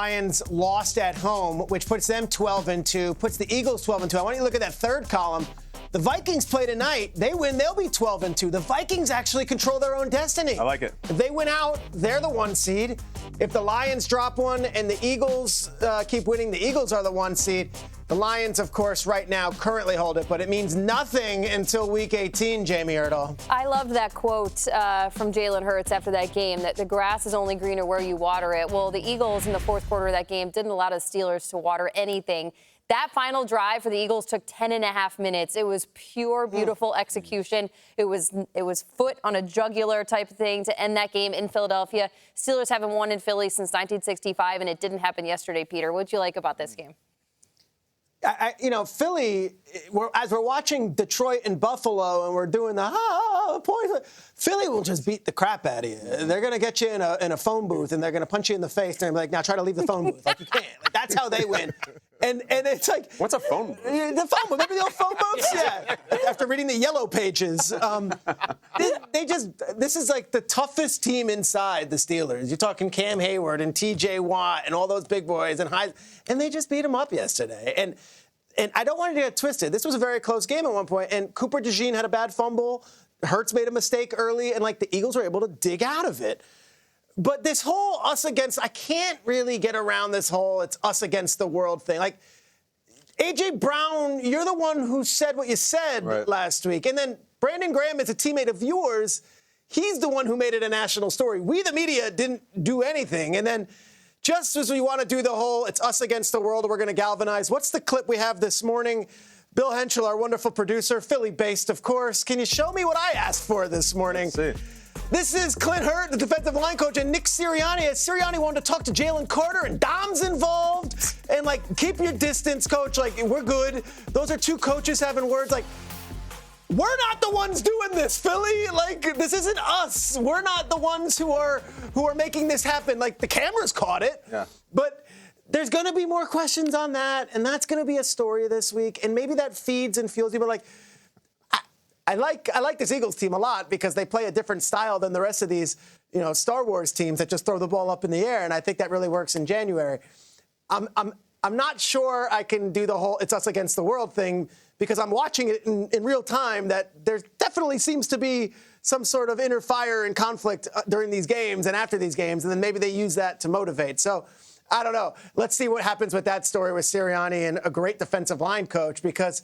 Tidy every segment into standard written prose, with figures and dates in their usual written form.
Lions lost at home, which puts them 12-2, puts the Eagles 12-2. I want you to look at that third column. The Vikings play tonight. They win, they'll be 12-2. The Vikings actually control their own destiny. I like it. If they win out, they're the 1 seed. If the Lions drop one and the Eagles keep winning, the Eagles are the 1 seed. The Lions, of course, right now currently hold it, but it means nothing until Week 18, Jamie Erdahl. I loved that quote from Jalen Hurts after that game, that the grass is only greener where you water it. Well, the Eagles in the fourth quarter of that game didn't allow the Steelers to water anything. That final drive for the Eagles took 10.5 minutes. It was pure, beautiful execution. It was foot on a jugular type of thing to end that game in Philadelphia. Steelers haven't won in Philly since 1965, and it didn't happen yesterday, Peter. What'd you like about this game? Philly, as we're watching Detroit and Buffalo and we're doing the points, Philly will just beat the crap out of you. They're going to get you in a phone booth and they're going to punch you in the face and they're like, now try to leave the phone booth. Like, you can't. Like, that's how they win. And it's like... What's a phone booth? The phone booth. Remember the old phone booths? Yeah. After reading the yellow pages. This is like the toughest team inside the Steelers. You're talking Cam Hayward and T.J. Watt and all those big boys and they just beat them up yesterday. And I don't want to get twisted. This was a very close game at one point, and Cooper DeJean had a bad fumble. Hurts made a mistake early, and the Eagles were able to dig out of it. But this whole I can't really get around this whole it's us against the world thing. A.J. Brown, you're the one who said what you said last week. And then Brandon Graham is a teammate of yours. He's the one who made it a national story. We, the media, didn't do anything. And then just as we want to do the whole it's us against the world, we're going to galvanize. What's the clip we have this morning? Bill Henschel, our wonderful producer, Philly-based, of course. Can you show me what I asked for this morning? Let's see. This is Clint Hurt, the defensive line coach, and Nick Sirianni. Sirianni wanted to talk to Jalen Carter, and Dom's involved. And, keep your distance, coach. We're good. Those are two coaches having words. We're not the ones doing this, Philly. This isn't us. We're not the ones who are making this happen. The cameras caught it. Yeah. But there's going to be more questions on that, and that's going to be a story this week. And maybe that feeds and fuels people. I like this Eagles team a lot because they play a different style than the rest of these, Star Wars teams that just throw the ball up in the air. And I think that really works in January. I'm not sure I can do the whole it's us against the world thing because I'm watching it in real time that there definitely seems to be some sort of inner fire and conflict during these games and after these games. And then maybe they use that to motivate. So I don't know. Let's see what happens with that story with Sirianni and a great defensive line coach because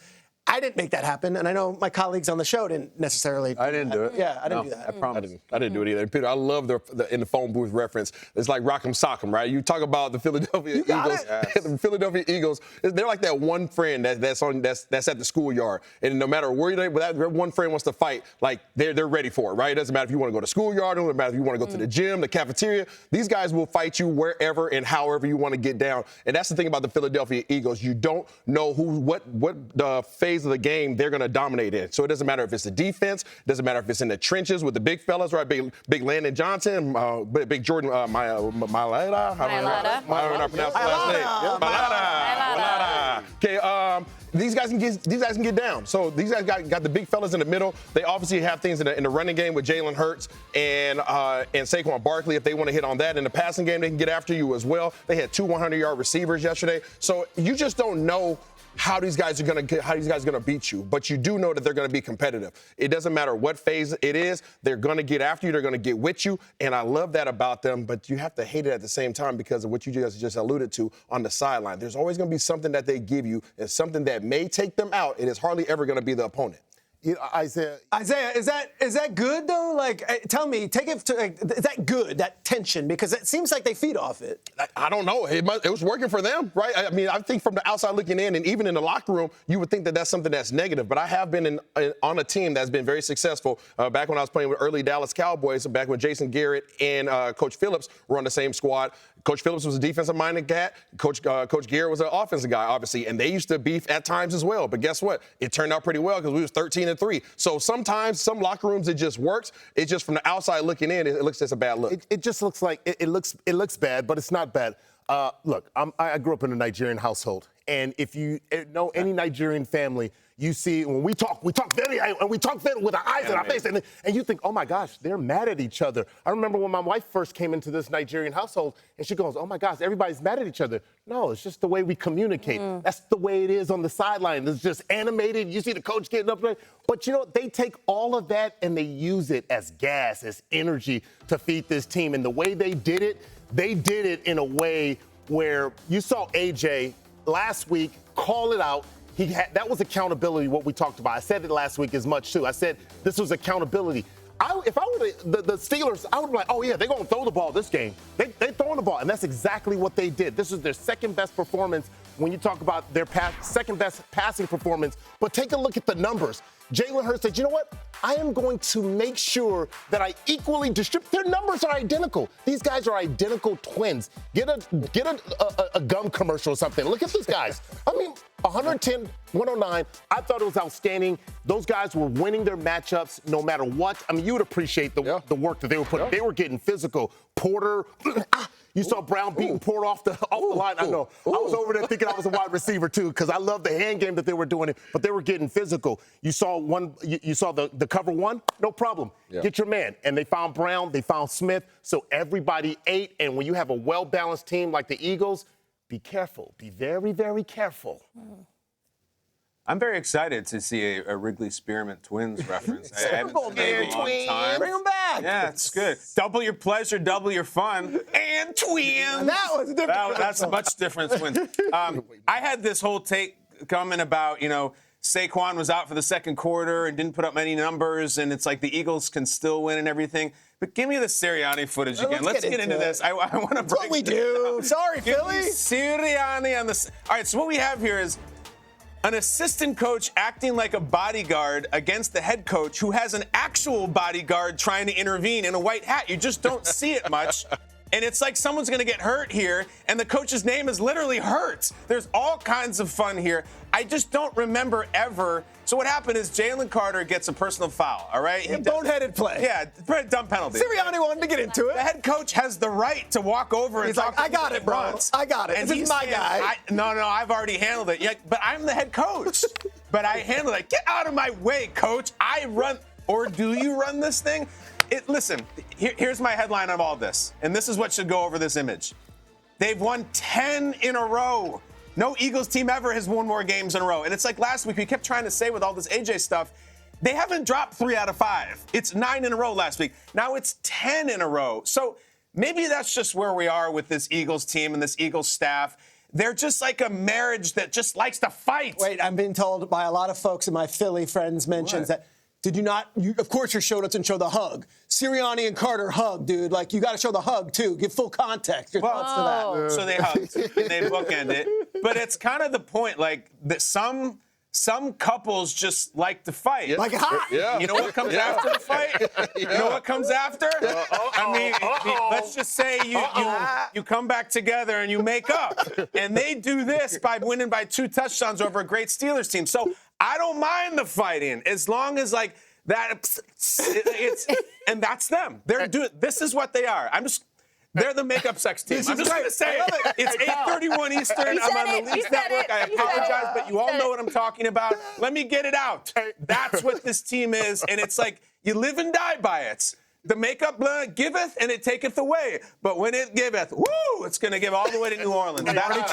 I didn't make that happen, and I know my colleagues on the show didn't necessarily. I didn't do it. Yeah, I didn't do that. I promise. I didn't do it either. Peter, I love the in the phone booth reference. It's like Rock'em Sock'em, right? You talk about the Philadelphia Eagles. The Philadelphia Eagles, they're like that one friend that's at the schoolyard, and no matter where that one friend wants to fight, they're ready for it, right? It doesn't matter if you want to go to schoolyard, it doesn't matter if you want to go to the gym, the cafeteria. These guys will fight you wherever and however you want to get down. And that's the thing about the Philadelphia Eagles. You don't know what the phase of the game they're going to dominate in. So it doesn't matter if it's the defense, it doesn't matter if it's in the trenches with the big fellas, right? Big Landon Johnson, big Jordan Mailata. I don't know how to pronounce his last name. Okay, these guys can get down. So these guys got the big fellas in the middle. They obviously have things in the running game with Jalen Hurts and Saquon Barkley. If they want to hit on that in the passing game, they can get after you as well. They had 2 100-yard receivers yesterday. So you just don't know how these guys are going to beat you, but you do know that they're going to be competitive. It doesn't matter what phase it is, they're going to get after you, they're going to get with you, and I love that about them, but you have to hate it at the same time because of what you guys just alluded to on the sideline. There's always going to be something that they give you and something that may take them out. It is hardly ever going to be the opponent. Isaiah, is that good though? Tell me, is that good, that tension? Because it seems like they feed off it. I don't know. It was working for them, right? I mean, I think from the outside looking in, and even in the locker room, you would think that that's something that's negative. But I have been on a team that's been very successful. Back when I was playing with early Dallas Cowboys, back when Jason Garrett and Coach Phillips were on the same squad. Coach Phillips was a defensive-minded guy. Coach Garrett was an offensive guy, obviously, and they used to beef at times as well. But guess what? It turned out pretty well because we was 13-3. So sometimes, some locker rooms, it just works. It's just from the outside looking in, it looks just a bad look. It just looks like it looks bad, but it's not bad. Look, I grew up in a Nigerian household, and if you know any Nigerian family, You see, when we talk with our eyes in our face, and you think, oh my gosh, they're mad at each other. I remember when my wife first came into this Nigerian household, and she goes, oh my gosh, everybody's mad at each other. No, it's just the way we communicate. That's the way it is on the sideline. It's just animated. You see the coach getting up there. But you know, they take all of that and they use it as gas, as energy to feed this team. And the way they did it in a way where you saw AJ last week call it out. That was accountability, what we talked about. I said it last week as much, too. I said this was accountability. If I were the Steelers, I would be like, oh, yeah, they're going to throw the ball this game. They're throwing the ball, and that's exactly what they did. This is their second-best performance when you talk about their second-best passing performance. But take a look at the numbers. Jalen Hurts said, you know what? I am going to make sure that I equally distribute. Their numbers are identical. These guys are identical twins. Get a gum commercial or something. Look at these guys. I mean, 110, 109. I thought it was outstanding. Those guys were winning their matchups no matter what. I mean, you would appreciate the work that they were putting. Yeah. They were getting physical. Porter, you saw Brown beating Porter off the line. I know. I was over there thinking I was a wide receiver too, because I love the hand game that they were doing, but they were getting physical. You saw the cover one, no problem. Yeah. Get your man. And they found Brown, they found Smith, so everybody ate. And when you have a well-balanced team like the Eagles, be careful. Be very, very careful. I'm very excited to see a Wrigley Spearmint Twins reference. I haven't seen it in a long time. Bring them back. Yeah, it's good. Double your pleasure, double your fun. And twins. That was different. That's a much different twins. I had this whole take coming about, Saquon was out for the second quarter and didn't put up many numbers, and it's like the Eagles can still win and everything. But give me the Sirianni footage again. Let's get into this. I want to break That's what we do. Sorry, Philly. Sirianni on the. All right, so what we have here is an assistant coach acting like a bodyguard against the head coach who has an actual bodyguard trying to intervene in a white hat. You just don't see it much. And it's like someone's going to get hurt here, and the coach's name is literally Hurts. There's all kinds of fun here. I just don't remember ever. So what happened is Jalen Carter gets a personal foul, all right? A boneheaded play. Yeah, dumb penalty. Sirianni wanted to get into it. The head coach has the right to walk over and talk to I got it, bro. I got it. And this is my guy. No, I've already handled it. Yeah, but I'm the head coach. But I handled it. Get out of my way, coach. I run, or do you run this thing? Listen, here's my headline of all this, and this is what should go over this image. They've won 10 in a row. No Eagles team ever has won more games in a row. And it's like last week, we kept trying to say with all this AJ stuff, they haven't dropped 3 out of 5. It's 9 in a row last week. Now it's 10 in a row. So maybe that's just where we are with this Eagles team and this Eagles staff. They're just like a marriage that just likes to fight. Wait, I'm being told by a lot of folks and my Philly friends mentions that. Did you not? Of course, you showed us and show the hug. Sirianni and Carter hug, dude. Like, you got to show the hug, too. Give full context. Your thoughts to that. So they hugged, and they bookend it. But it's kind of the point, like, that some couples just like to fight. Like hot. Yeah. You know what comes after the fight? You know what comes after? I mean, let's just say you come back together and you make up. And they do this by winning by 2 touchdowns over a great Steelers team. So I don't mind the fighting as long as like that. And that's them. They're doing. This is what they are. They're the makeup sex team. I'm just going to say it. It's 8:31 Eastern. I'm on the Leafs Network. I apologize, but you all know what I'm talking about. Let me get it out. That's what this team is, and it's like you live and die by it. The makeup giveth and it taketh away. But when it giveth, woo, it's going to give all the way to New Orleans. That's